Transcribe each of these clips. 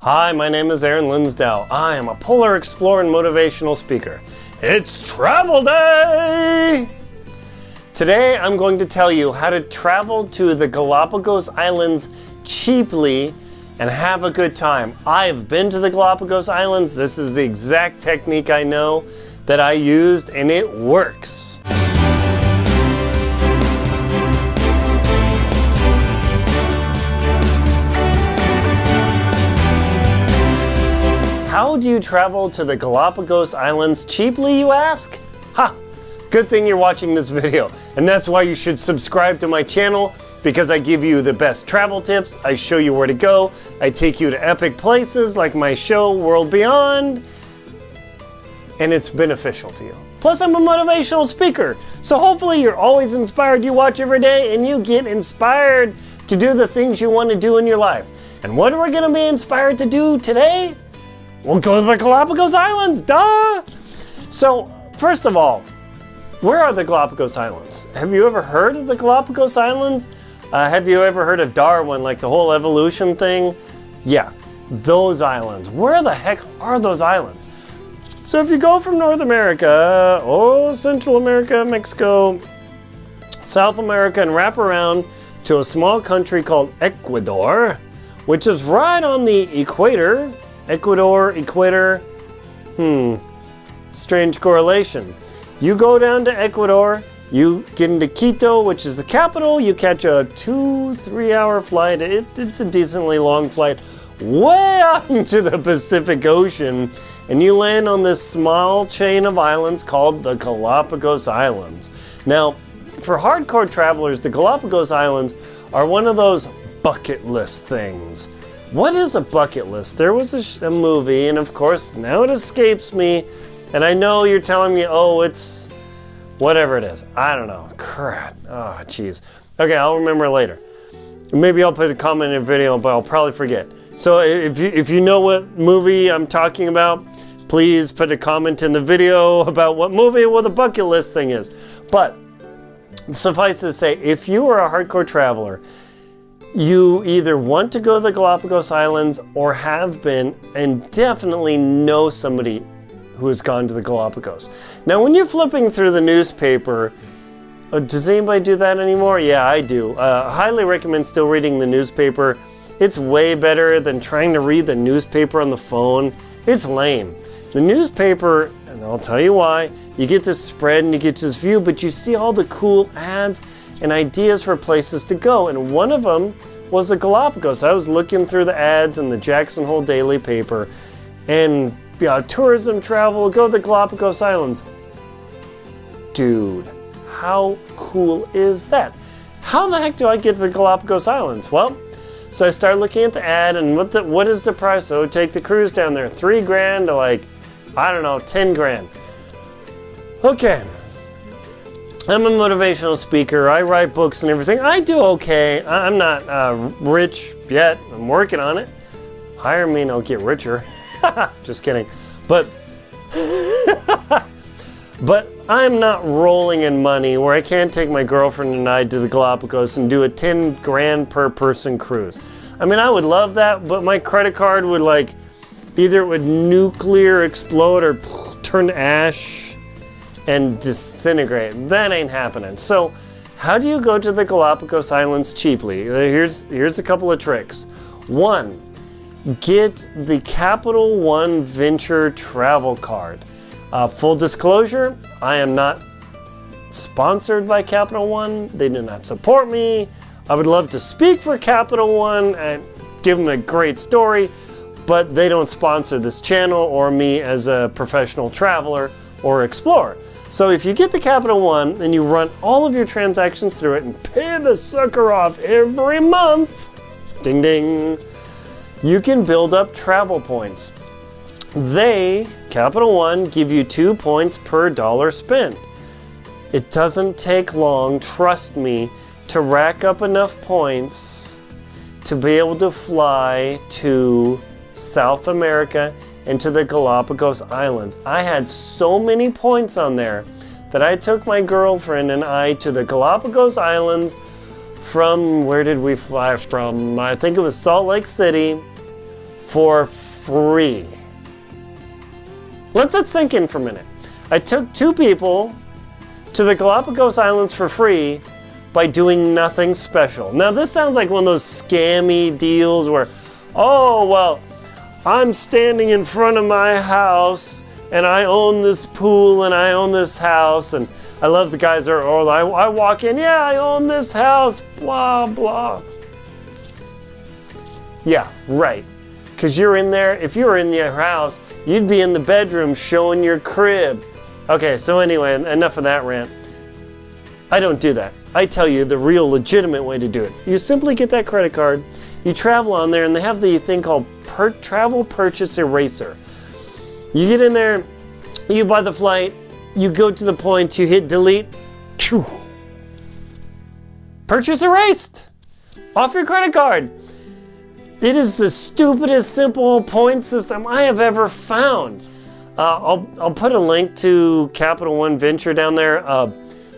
Hi, my name is Linsdau. I am a polar explorer and motivational speaker. It's travel day! Today I'm going to tell you how to travel to the Galapagos Islands cheaply and have a good time. I've been to the Galapagos Islands. This is the exact technique I know that I used and it works. How do you travel to the Galapagos Islands cheaply, you ask? Ha! Good thing you're watching this video, and that's why you should subscribe to my channel, because I give you the best travel tips, I show you where to go, I take you to epic places like my show, World Beyond, and it's beneficial to you. Plus, I'm a motivational speaker, so hopefully you're always inspired. You watch every day, and you get inspired to do the things you want to do in your life. And what are we going to be inspired to do today? We'll go to the Galapagos Islands, duh! So, first of all, where are the Galapagos Islands? Have you ever heard of the Galapagos Islands? Have you ever heard of Darwin, like the whole evolution thing? Yeah, those islands. Where the heck are those islands? So if you go from North America, Central America, Mexico, South America, and wrap around to a small country called Ecuador, which is right on the equator. Equator, strange correlation. You go down to Ecuador, you get into Quito, which is the capital, you catch a 2-3 hour flight, it's a decently long flight, way out into the Pacific Ocean, and you land on this small chain of islands called the Galapagos Islands. Now, for hardcore travelers, the Galapagos Islands are one of those bucket list things. What is a bucket list? There was a movie, and of course, now it escapes me, and I know you're telling me, oh, it's whatever it is. I don't know. Crap. Oh, jeez. Okay, I'll remember later. Maybe I'll put a comment in a video, but I'll probably forget. So if you know what movie I'm talking about, please put a comment in the video about what movie, what the bucket list thing is. But suffice to say, if you are a hardcore traveler, you either want to go to the Galapagos Islands or have been and definitely know somebody who has gone to the Galapagos. Now, when you're flipping through the newspaper, does anybody do that anymore? Yeah, I do. Highly recommend still reading the newspaper. It's way better than trying to read the newspaper on the phone. It's lame. The newspaper, and I'll tell you why, you get this spread and you get this view, but you see all the cool ads and ideas for places to go, and one of them was the Galapagos. I was looking through the ads in the Jackson Hole Daily paper, and tourism travel, go to the Galapagos Islands. Dude, how cool is that? How the heck do I get to the Galapagos Islands? Well, so I started looking at the ad, and what is the price? So take the cruise down there, $3,000 to like, I don't know, 10 grand. Okay. I'm a motivational speaker. I write books and everything. I do okay. I'm not rich yet. I'm working on it. Hire me and I'll get richer. Just kidding. But I'm not rolling in money where I can't take my girlfriend and I to the Galapagos and do a 10 grand per person cruise. I mean, I would love that, but my credit card would either it would nuclear explode or turn to ash and disintegrate. That ain't happening. So how do you go to the Galapagos Islands cheaply? Here's a couple of tricks. One, get the Capital One Venture travel card. Full disclosure, I am not sponsored by Capital One. They do not support me. I would love to speak for Capital One and give them a great story, but they don't sponsor this channel or me as a professional traveler or explorer. So if you get the Capital One and you run all of your transactions through it and pay the sucker off every month, ding ding, you can build up travel points. They, Capital One, give you 2 points per dollar spent. It doesn't take long, trust me, to rack up enough points to be able to fly to South America and to the Galapagos Islands. I had so many points on there that I took my girlfriend and I to the Galapagos Islands from, where did we fly from? I think it was Salt Lake City, for free. Let that sink in for a minute. I took 2 people to the Galapagos Islands for free by doing nothing special. Now this sounds like one of those scammy deals where, oh, well, I'm standing in front of my house and I own this pool and I own this house, and I love the guys that are, oh, I walk in, yeah, I own this house, blah, blah. Yeah, right. Because you're in there, if you were in your house, you'd be in the bedroom showing your crib. Okay, so anyway, enough of that rant. I don't do that. I tell you the real legitimate way to do it. You simply get that credit card, you travel on there, and they have the thing called Travel Purchase Eraser. You get in there, you buy the flight, you go to the point, you hit delete, purchase erased, off your credit card. It is the stupidest simple point system I have ever found. I'll put a link to Capital One Venture down there.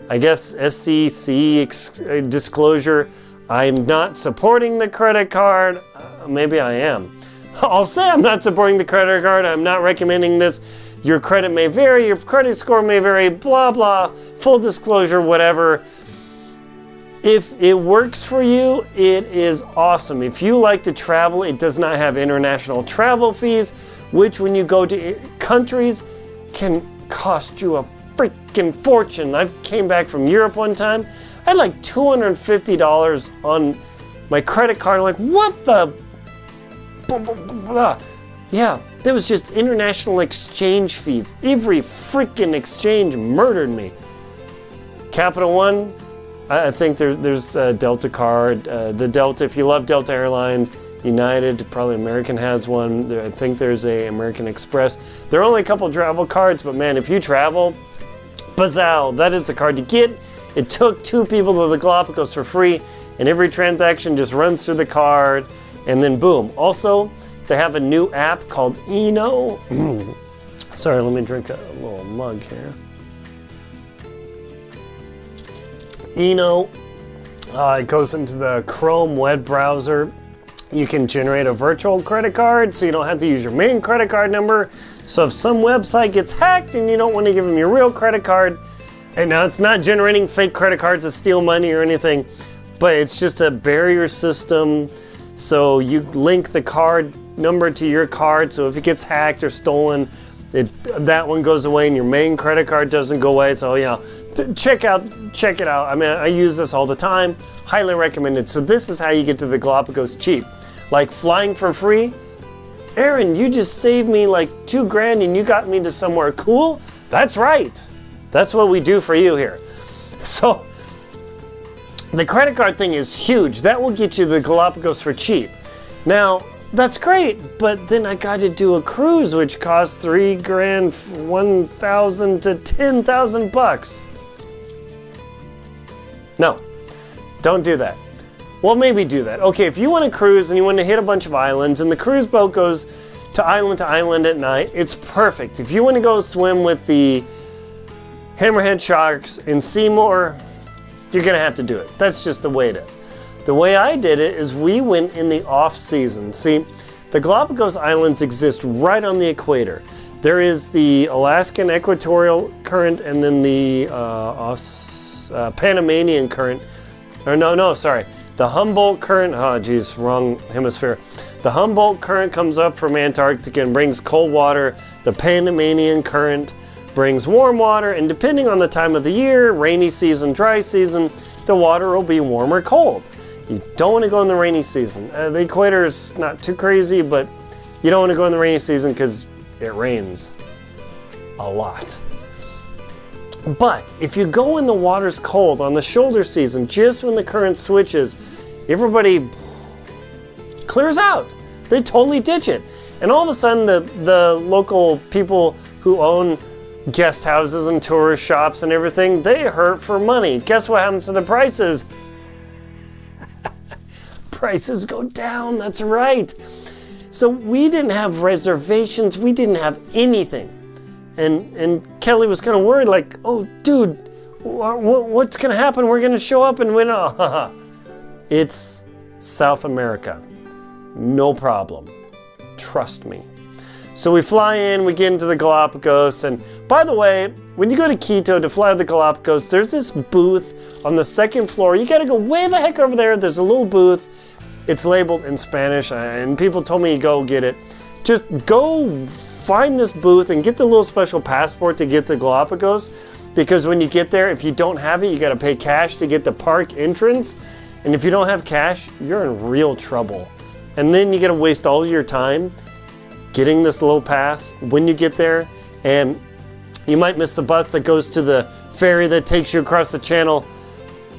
I guess SEC disclosure. I'm not supporting the credit card. Maybe I am. I'll say I'm not supporting the credit card. I'm not recommending this. Your credit may vary. Your credit score may vary. Blah, blah. Full disclosure, whatever. If it works for you, it is awesome. If you like to travel, it does not have international travel fees, which when you go to countries can cost you a freaking fortune. I came back from Europe one time. I had like $250 on my credit card. I'm like, what the? Yeah, there was just international exchange fees. Every freaking exchange murdered me. Capital One, I think there's a Delta card. The Delta, if you love Delta Airlines, United, probably American has one. I think there's a American Express. There are only a couple travel cards, but man, if you travel, Bazow, that is the card to get. It took 2 people to the Galapagos for free, and every transaction just runs through the card, and then boom. Also, they have a new app called Eno. Sorry, let me drink a little mug here. Eno, it goes into the Chrome web browser. You can generate a virtual credit card, so you don't have to use your main credit card number. So if some website gets hacked and you don't want to give them your real credit card, and now it's not generating fake credit cards to steal money or anything, but it's just a barrier system. So you link the card number to your card, so if it gets hacked or stolen, that one goes away and your main credit card doesn't go away. So yeah, check it out. I mean, I use this all the time. Highly recommended. So this is how you get to the Galapagos cheap. Like flying for free. Aaron, you just saved me like $2,000 and you got me to somewhere cool? That's right. That's what we do for you here. So the credit card thing is huge. That will get you the Galapagos for cheap. Now, that's great, but then I got to do a cruise which costs $3,000, $1,000 to $10,000. No, don't do that. Well, maybe do that. Okay, if you want to cruise and you want to hit a bunch of islands and the cruise boat goes to island at night, it's perfect. If you want to go swim with the hammerhead sharks in Seymour, you're going to have to do it. That's just the way it is. The way I did it is we went in the off season. See, the Galapagos Islands exist right on the equator. There is the Alaskan equatorial current and then the Panamanian current. Or no, sorry. The Humboldt current, oh geez, wrong hemisphere. The Humboldt current comes up from Antarctica and brings cold water. The Panamanian current brings warm water, and depending on the time of the year, rainy season, dry season, the water will be warm or cold. You don't want to go in the rainy season. The equator is not too crazy, but you don't want to go in the rainy season because it rains a lot. But if you go when the water's cold on the shoulder season, just when the current switches, everybody clears out. They totally ditch it. And all of a sudden the local people who own guest houses and tourist shops and everything, they hurt for money. Guess what happens to the prices? Prices go down, that's right. So we didn't have reservations, we didn't have anything. And Kelly was kind of worried, like, oh, dude, what's going to happen? We're going to show up and win. It's South America. No problem. Trust me. So we fly in, we get into the Galapagos, and by the way, when you go to Quito to fly to the Galapagos, there's this booth on the second floor. You gotta go way the heck over there. There's a little booth. It's labeled in Spanish, and people told me to go get it. Just go find this booth and get the little special passport to get the Galapagos, because when you get there, if you don't have it, you gotta pay cash to get the park entrance. And if you don't have cash, you're in real trouble. And then you gotta waste all your time getting this little pass when you get there, and you might miss the bus that goes to the ferry that takes you across the channel.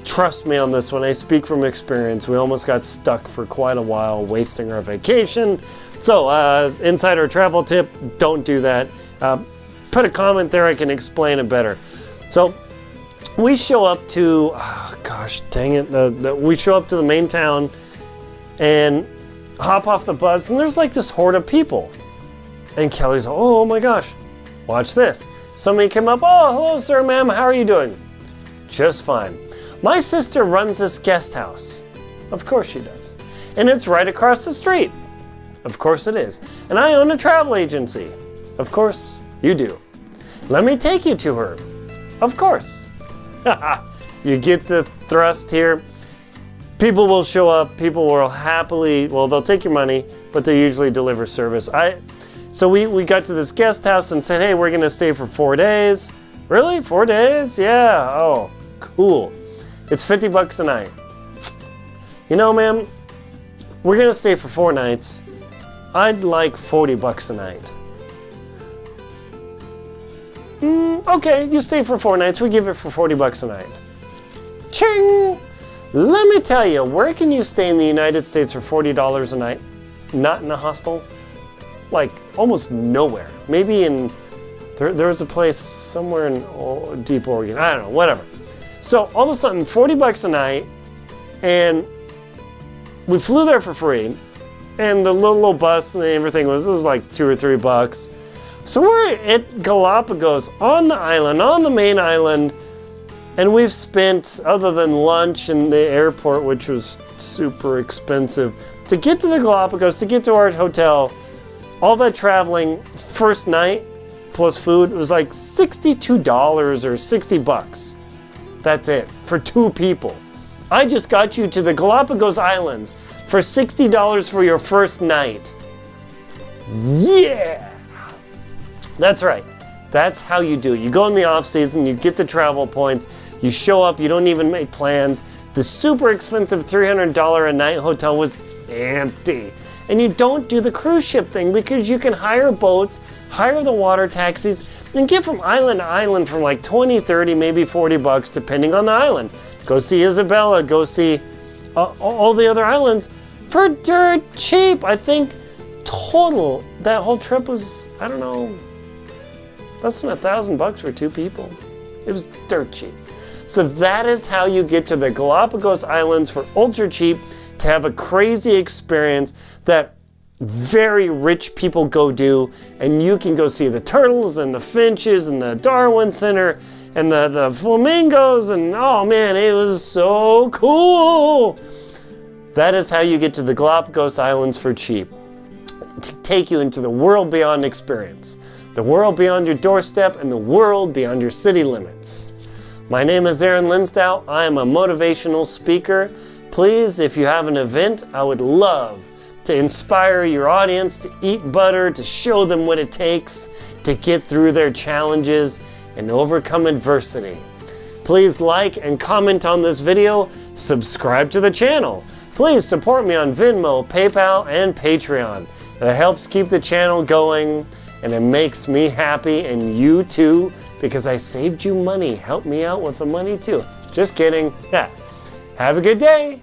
Trust me on this one, I speak from experience. We almost got stuck for quite a while, wasting our vacation. So, insider travel tip, don't do that. Put a comment there, I can explain it better. So, we show up to, oh gosh, dang it, we show up to the main town and hop off the bus, and there's like this horde of people. And Kelly's like, oh my gosh, watch this. Somebody came up, oh, hello sir, ma'am, how are you doing? Just fine. My sister runs this guest house. Of course she does. And it's right across the street. Of course it is. And I own a travel agency. Of course you do. Let me take you to her. Of course. You get the thrust here. People will show up. People will happily, well, they'll take your money, but they usually deliver service. So we got to this guest house and said, hey, we're going to stay for 4 days. Really? 4 days? Yeah. Oh, cool. It's $50 a night. You know, ma'am, we're going to stay for 4 nights. I'd like $40 a night. Okay, you stay for 4 nights. We give it for $40 a night. Ching! Let me tell you, where can you stay in the United States for $40 a night? Not in a hostel? Like, almost nowhere. Maybe in, there was a place somewhere in deep Oregon. I don't know, whatever. So, all of a sudden, $40 a night, and we flew there for free, and the little bus and everything was like $2 or $3. So we're at Galapagos, on the island, on the main island, and we've spent, other than lunch and the airport, which was super expensive, to get to the Galapagos, to get to our hotel, all that traveling, first night, plus food, was like $62 or $60. That's it, for 2 people. I just got you to the Galapagos Islands for $60 for your first night. Yeah! That's right. That's how you do it. You go in the off season, you get the travel points, you show up, you don't even make plans. The super expensive $300 a night hotel was empty. And you don't do the cruise ship thing because you can hire boats, hire the water taxis, and get from island to island from like 20, 30, maybe $40 depending on the island. Go see Isabella, go see all the other islands for dirt cheap. I think total, that whole trip was, I don't know, less than $1,000 for 2 people. It was dirt cheap. So that is how you get to the Galapagos Islands for ultra cheap, to have a crazy experience that very rich people go do, and you can go see the turtles and the finches and the Darwin Center and the flamingos, and oh man, it was so cool. That is how you get to the Galapagos Islands for cheap, to take you into the world beyond experience, the world beyond your doorstep and the world beyond your city limits. My name is Aaron Linsdau. I am a motivational speaker. Please, if you have an event, I would love to inspire your audience to eat butter, to show them what it takes to get through their challenges and overcome adversity. Please like and comment on this video, subscribe to the channel. Please support me on Venmo, PayPal, and Patreon. That helps keep the channel going, and it makes me happy, and you too, because I saved you money. Help me out with the money too. Just kidding. Yeah. Have a good day.